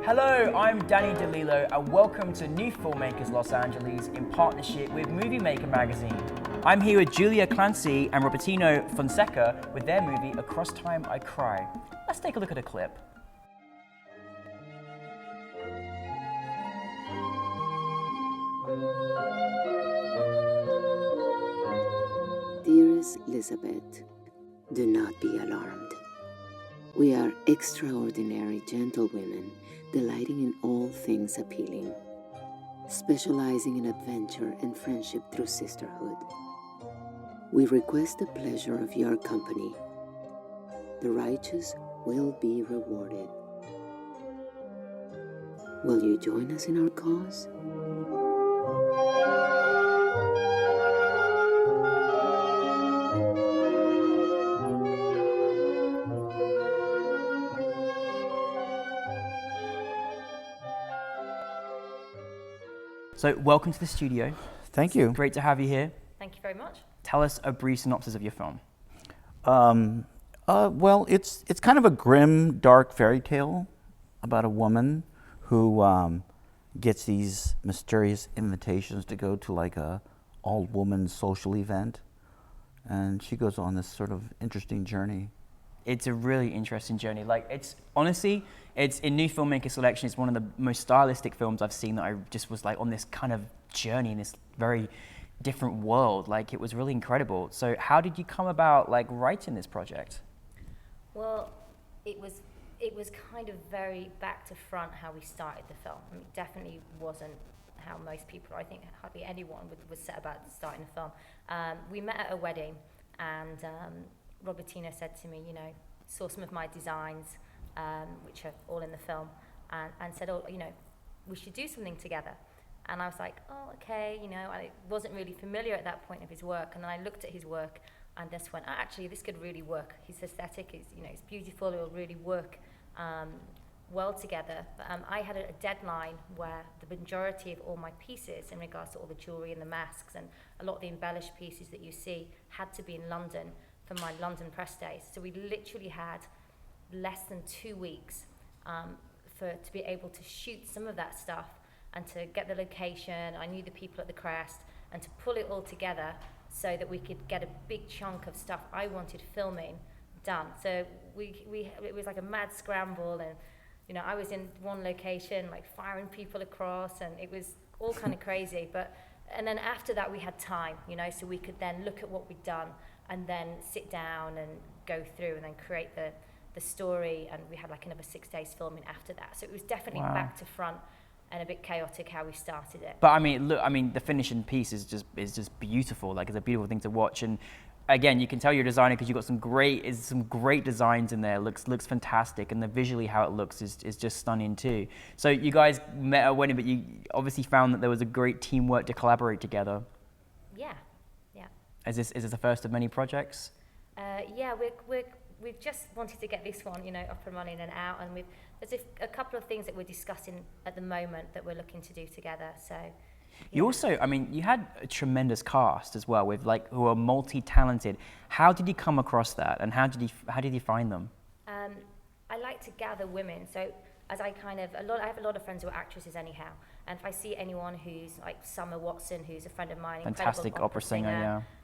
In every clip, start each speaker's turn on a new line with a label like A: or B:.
A: Hello, I'm Danny DeLillo and welcome to New Filmmakers Los Angeles in partnership with Moviemaker magazine. I'm here with Julia Clancy and Robertino Fonseca with their movie Across Time I Cry. Let's take a look at a clip.
B: Dearest Elizabeth, do not be alarmed. We are extraordinary gentlewomen, delighting in all things appealing, specializing in adventure and friendship through sisterhood. We request the pleasure of your company. The righteous will be rewarded. Will you join us in our cause?
A: So welcome to the studio.
C: Thank you.
A: Great to have you here.
D: Thank you very much.
A: Tell us a brief synopsis of your film.
C: Well, it's kind of a grim, dark fairy tale about a woman who gets these mysterious invitations to go to like a all-woman social event, and she goes on this sort of interesting journey.
A: It's a really interesting journey. Like, it's honestly, it's in New Filmmaker Selection, it's one of the most stylistic films I've seen that I just was like on this kind of journey in this very different world. Like, it was really incredible. So how did you come about like writing this project?
D: Well, it was kind of very back to front how we started the film. I mean, it definitely wasn't how most people, I think hardly anyone would set about starting a film. We met at a wedding, and Robertino said to me, you know, saw some of my designs, which are all in the film, and said, oh, you know, we should do something together. And I was like, oh, okay, you know, I wasn't really familiar at that point of his work, and then I looked at his work and just went, actually, this could really work. His aesthetic is, you know, it's beautiful, it will really work well together. But I had a deadline where the majority of all my pieces, in regards to all the jewelry and the masks and a lot of the embellished pieces that you see, had to be in London for my London press days. So we literally had less than 2 weeks to be able to shoot some of that stuff and to get the location. I knew the people at the Crest, and to pull it all together so that we could get a big chunk of stuff I wanted filming done. So it was like a mad scramble, and you know, I was in one location like firing people across, and it was all kind of crazy. And then after that we had time, you know, so we could then look at what we'd done and then sit down and go through and then create the story, and we had like another 6 days filming after that. So it was definitely back to front and a bit chaotic how we started it.
A: But I mean, look, I mean, the finishing piece is just beautiful. Like, it's a beautiful thing to watch. And again, you can tell you're a designer because you've got some great designs in there. Looks fantastic, and visually how it looks is just stunning too. So you guys met at a wedding, but you obviously found that there was a great teamwork to collaborate together.
D: Yeah.
A: Is this the first of many projects?
D: Yeah, we've just wanted to get this one, you know, up and running and out, and there's a couple of things that we're discussing at the moment that we're looking to do together. So.
A: You also, I mean, you had a tremendous cast as well, with like who are multi-talented. How did you come across that, and how did you find them?
D: I like to gather women, so as I have a lot of friends who are actresses anyhow, and if I see anyone who's like Summer Watson, who's a friend of mine,
A: Fantastic opera singer,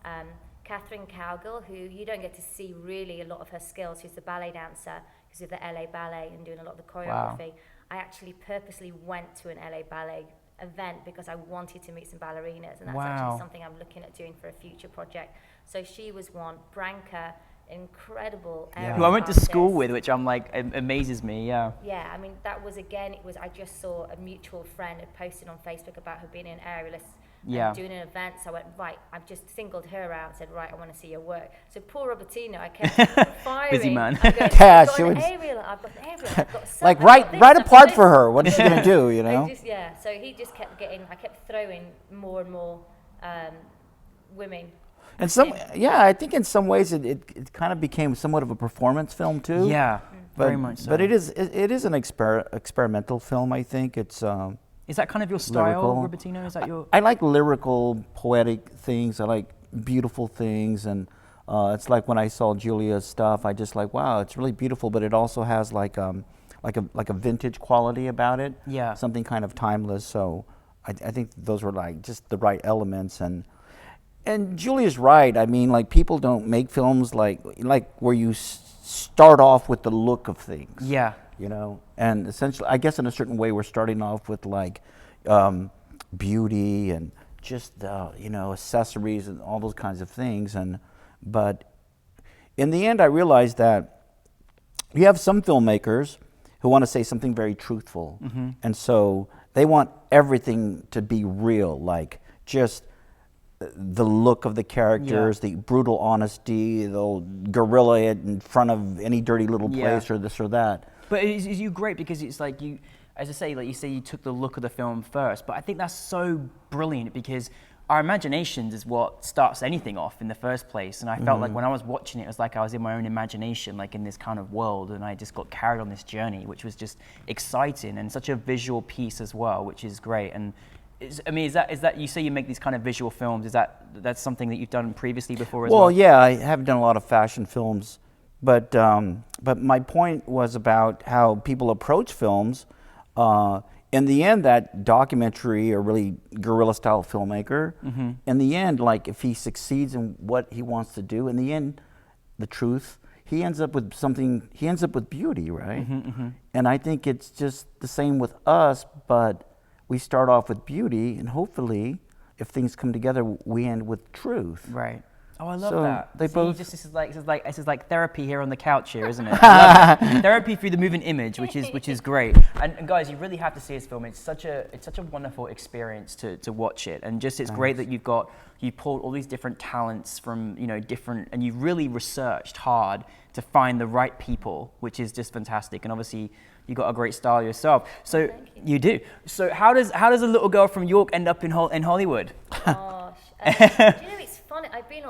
A: yeah.
D: Catherine Cowgill, who you don't get to see really a lot of her skills, who's the ballet dancer, who's with the LA Ballet and doing a lot of the choreography. Wow. I actually purposely went to an LA Ballet event because I wanted to meet some ballerinas, and that's actually something I'm looking at doing for a future project. So she was one. Branca, incredible aerial
A: who I went to
D: artist.
A: school with, which I'm like, amazes me, yeah.
D: Yeah, I mean, that was, again, I just saw a mutual friend had posted on Facebook about her being an aerialist and doing an event, so I went, right, I've just singled her out and said, right, I want to see your work. So poor Robertino, I kept firing.
A: Busy man.
D: Going,
C: Yeah,
D: I've got an aerial, I've got some,
C: like right apart for her. What is she gonna do? You know?
D: So he just kept I kept throwing more and more women.
C: And I think in some ways it kind of became somewhat of a performance film too.
A: Yeah, very much so.
C: But it is an experimental film. I think it's.
A: Is that kind of your style, lyrical. Robertino? Is that your?
C: I like lyrical, poetic things. I like beautiful things, and it's like when I saw Julia's stuff, I just like, wow, it's really beautiful, but it also has like like a vintage quality about it.
A: Yeah.
C: Something kind of timeless. So I think those were like just the right elements. And Julia's right. I mean, like, people don't make films like where you start off with the look of things.
A: Yeah.
C: You know, and essentially, I guess in a certain way, we're starting off with like beauty and just you know, accessories and all those kinds of things. But in the end, I realized that you have some filmmakers who want to say something very truthful, and so they want everything to be real, like just the look of the characters, the brutal honesty, they'll guerrilla it in front of any dirty little place or this or that.
A: But is you great because it's like you, as I say, like you say, you took the look of the film first. But I think that's so brilliant because our imaginations is what starts anything off in the first place. And I felt like when I was watching it, it was like I was in my own imagination, like in this kind of world, and I just got carried on this journey, which was just exciting and such a visual piece as well, which is great. And I mean, is that you say you make these kind of visual films? Is that's something that you've done previously before as well?
C: Well, yeah, I have done a lot of fashion films, but my point was about how people approach films. In the end, that documentary or really guerrilla style filmmaker, in the end, like if he succeeds in what he wants to do, in the end, the truth, he ends up with something. He ends up with beauty, right? And I think it's just the same with us, but we start off with beauty, and hopefully, if things come together, we end with truth.
A: Right. Oh, I love
C: So
A: that.
C: they
A: See,
C: both-
A: this is like therapy here on the couch here, isn't it? I love it. Therapy through the moving image, which is great. And guys, you really have to see this film. It's such a wonderful experience to watch it, and just it's great that you pulled all these different talents from different, and you really researched hard to find the right people, which is just fantastic. And obviously, you got a great style yourself. So you do. So how does a little girl from York end up in Hollywood?
D: Gosh, do you know, it's funny. I've been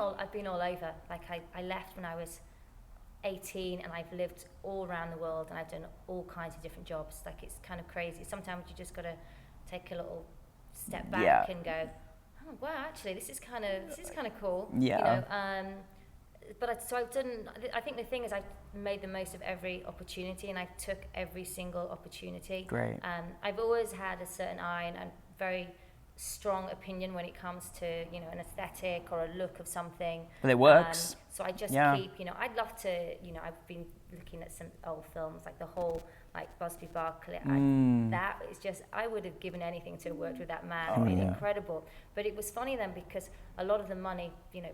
D: all over. Like I left when I was 18, and I've lived all around the world, and I've done all kinds of different jobs. Like, it's kind of crazy. Sometimes you just got to take a little step back and go, oh wow, actually this is kind of cool.
A: Yeah.
D: You know, so I've done. I think the thing is, I've made the most of every opportunity, and I took every single opportunity.
A: Great.
D: I've always had a certain eye and a very strong opinion when it comes to an aesthetic or a look of something.
A: But it works.
D: So I just keep. I'd love to. I've been looking at some old films, like the whole Busby Berkeley. That is just. I would have given anything to have worked with that man. I mean, incredible. But it was funny then because a lot of the money,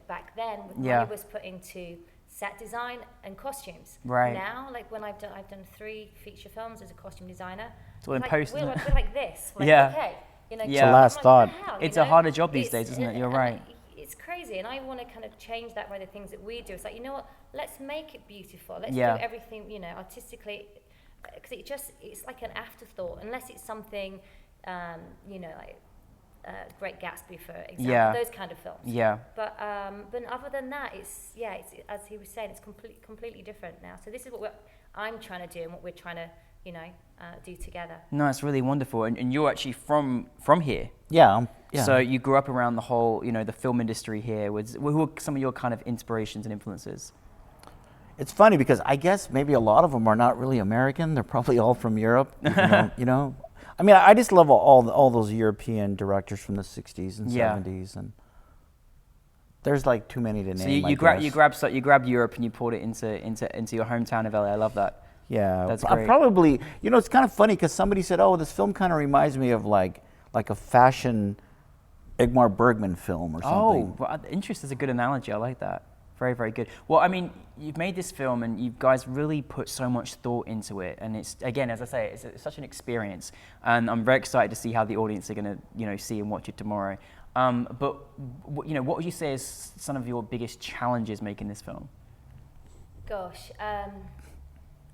D: back then, money was put into set design and costumes.
A: Right.
D: Now, like when I've done 3 feature films as a costume designer.
A: It's all in post, isn't it?
D: We're like this. Like,
A: Yeah.
D: okay.
C: It's the last thought.
A: It's a harder job these days, isn't it? You're right.
D: It's crazy, and I want to kind of change that by the things that we do. It's like, you know what? Let's make it beautiful. Let's do everything, artistically, because it's like an afterthought, unless it's something, like Great Gatsby, for example, those kind of films.
A: Yeah.
D: But other than that, it's as he was saying, it's completely different now. So this is what I'm trying to do, and what we're trying to, do together.
A: No, it's really wonderful, and you're actually from here.
C: Yeah.
A: So you grew up around the whole, the film industry here. Who are some of your kind of inspirations and influences?
C: It's funny because I guess maybe a lot of them are not really American. They're probably all from Europe. I mean, I just love all those European directors from the 60s and 70s, and there's like too many to name.
A: So you grabbed Europe and you poured it into your hometown of LA. I love that.
C: Yeah,
A: that's great.
C: Probably, it's kind of funny because somebody said, "Oh, this film kind of reminds me of like a fashion Ingmar Bergman film or something."
A: Oh, well, interest is a good analogy. I like that. Very, very good. Well, I mean, you've made this film, and you guys really put so much thought into it. And it's, again, as I say, it's such an experience. And I'm very excited to see how the audience are going to, see and watch it tomorrow. But what would you say is some of your biggest challenges making this film?
D: Gosh,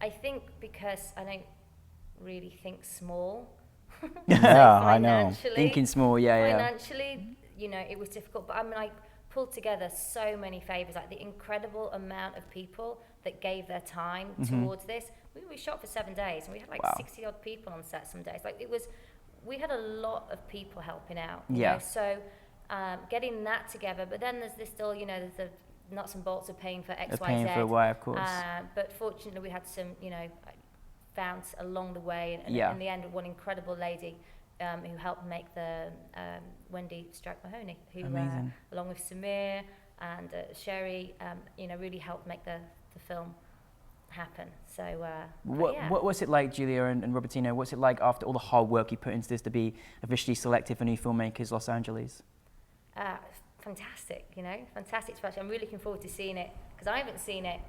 D: I think because I don't really think small.
C: Yeah, I know.
A: Thinking small,
D: Financially, it was difficult. But I mean, I pulled together so many favors, like the incredible amount of people that gave their time towards this. We shot for 7 days, and we had like 60 odd people on set some days. Like, we had a lot of people helping out. You know? So getting that together, but then there's still, there's the nuts and bolts of paying for X, Y, Z.
A: Paying for Y, of course.
D: But fortunately, we had some, found along the way, and
A: Yeah.
D: in the end, one incredible lady who helped make the Wendy Strike-Mahoney, who
A: Amazing.
D: along with Samir and Sherry, really helped make the film happen. So yeah.
A: What's it like, Julia and Robertino? What's it like after all the hard work you put into this to be officially selected for New Filmmakers Los Angeles?
D: Fantastic, fantastic. Especially, I'm really looking forward to seeing it because I haven't seen it,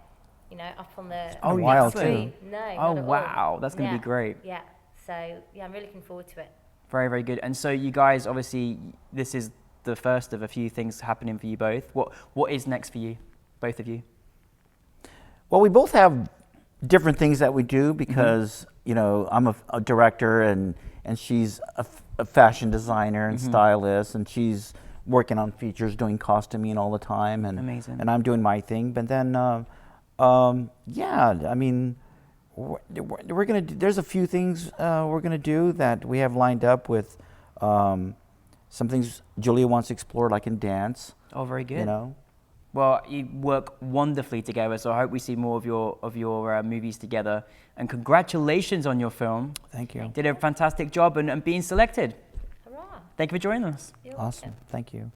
D: up on the
C: Oh, wow,
D: screen.
C: too.
D: No.
A: Oh
D: not at
A: wow,
D: all.
A: that's going to be great.
D: Yeah. So yeah, I'm really looking forward to it.
A: Very, very good. And so you guys, obviously, this is the first of a few things happening for you both. What is next for you, both of you?
C: Well, we both have different things that we do because, I'm a director and she's a fashion designer and stylist, and she's working on features, doing costuming all the time. And,
A: Amazing.
C: And I'm doing my thing. But then, I mean, we're going to, there's a few things we're going to do that we have lined up with some things Julia wants to explore, like in dance.
A: Oh, very good.
C: You
A: Well, you work wonderfully together, so I hope we see more of your movies together. And congratulations on your film.
C: Thank you.
A: Did a fantastic job and being selected.
D: Hurrah!
A: Thank you for joining us.
D: You're
C: Awesome.
D: welcome.
C: Thank you.